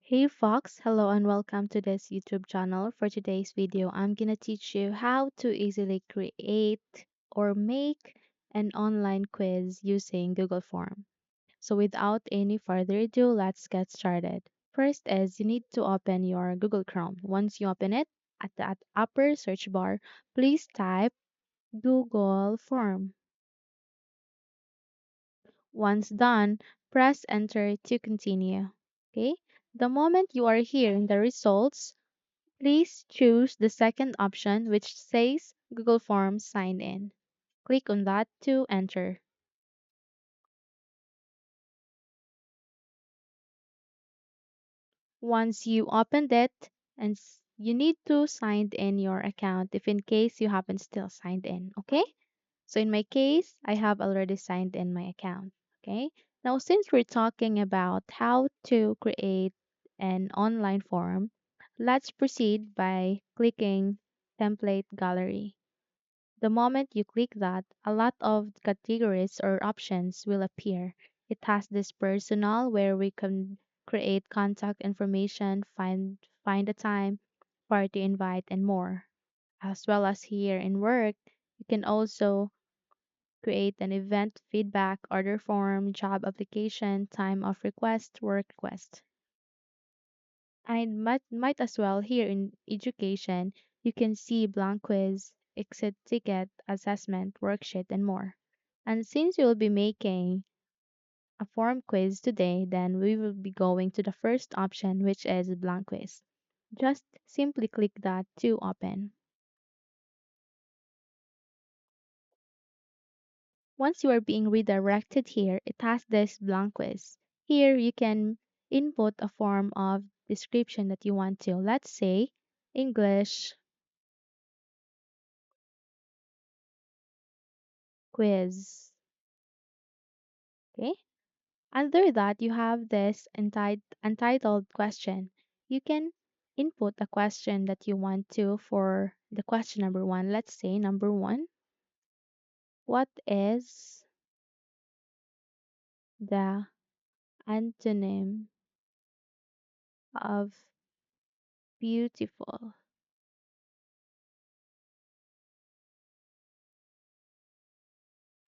Hey Fox, hello and welcome to this YouTube channel. For today's video, I'm gonna teach you how to easily create or make an online quiz using Google Form. So without any further ado, let's get started. First is you need to open your Google Chrome. Once you open it, at the upper search bar, please type Google Form. Once done, press enter to continue. Okay? The moment you are here in the results, please choose the second option which says Google Forms Sign In. Click on that to enter. Once you opened it, you need to sign in your account if in case you haven't still signed in, okay? So in my case, I have already signed in my account, okay? Now since we're talking about how to create an online form, let's proceed by clicking Template Gallery. The moment you click that, a lot of categories or options will appear. It has this personal where we can create contact information, find a time, party invite, and more. As well as here in work, you can also create an event feedback, order form, job application, time of request, work request. I might as well here in education, you can see blank quiz, exit ticket, assessment, worksheet, and more. And since you will be making a form quiz today, then we will be going to the first option, which is blank quiz. Just simply click that to open. Once you are being redirected here, it has this blank quiz. Here you can input a form of description that you want to. Let's say English quiz. Okay. Under that, you have this entitled question. You can input a question that you want to for the question number one. Let's say number one, what is the antonym of beautiful?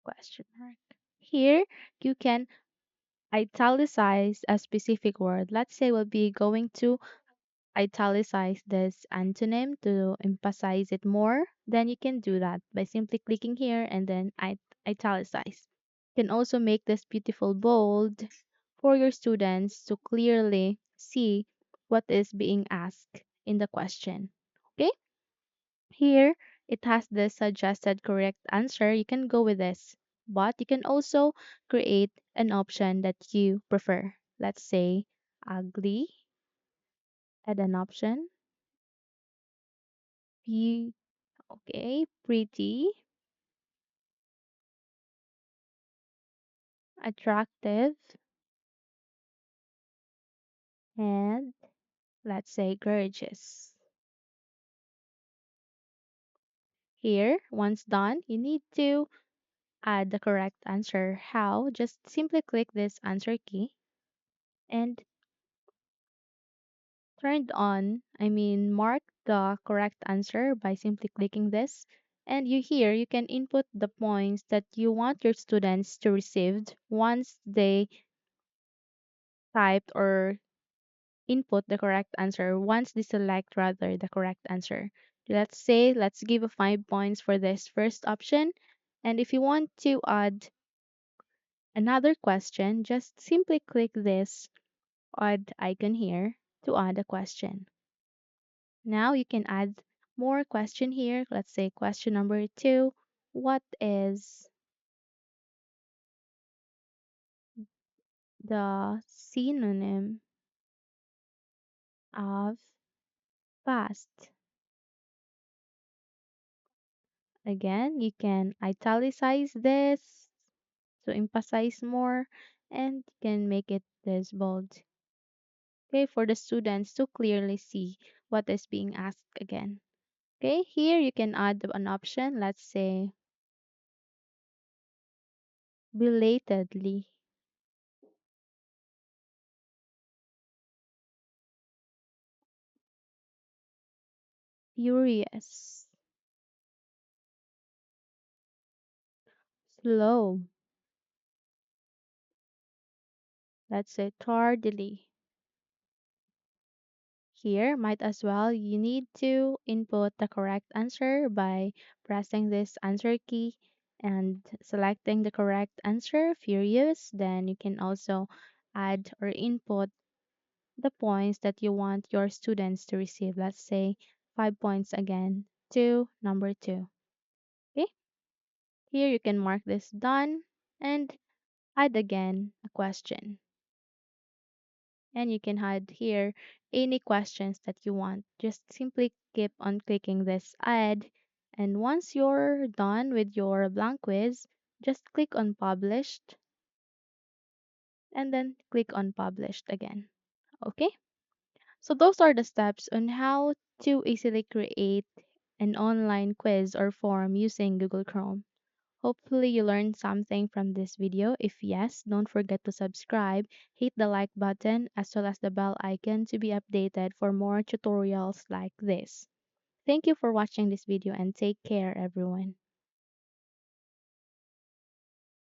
Question mark. Here, you can italicize a specific word. Let's say we'll be going to italicize this antonym to emphasize it more, then you can do that by simply clicking here and then italicize. You can also make this beautiful bold for your students to clearly see what is being asked in the question. Okay? Here, it has the suggested correct answer. You can go with this, but you can also create an option that you prefer. Let's say ugly, add an option. Okay, pretty, attractive, and let's say gorgeous. Here, once done, you need to add the correct answer. How? Just simply click this answer key and mark the correct answer by simply clicking this. And you can input the points that you want your students to receive once they typed or input the correct answer once they select rather the correct answer. Let's say let's give a 5 points for this first option. And if you want to add another question, just simply click this add icon here to add a question. Now you can add more question here. Let's say question number two. What is the synonym of past? Again, you can italicize this to emphasize more and you can make it this bold. Okay, for the students to clearly see what is being asked again. Okay, here you can add an option, let's say belatedly. furious, slow. Let's say tardily. Here, might as well, you need to input the correct answer by pressing this answer key and selecting the correct answer, furious. Then you can also add or input the points that you want your students to receive. Let's say 5 points again to number 2. Okay, here you can mark this done and add again a question. And you can add here any questions that you want. Just simply keep on clicking this add. And once you're done with your blank quiz, just click on published and then click on published again. Okay? So those are the steps on how to easily create an online quiz or form using Google Chrome. Hopefully you learned something from this video. If yes, don't forget to subscribe, hit the like button as well as the bell icon to be updated for more tutorials like this. Thank you for watching this video and take care everyone.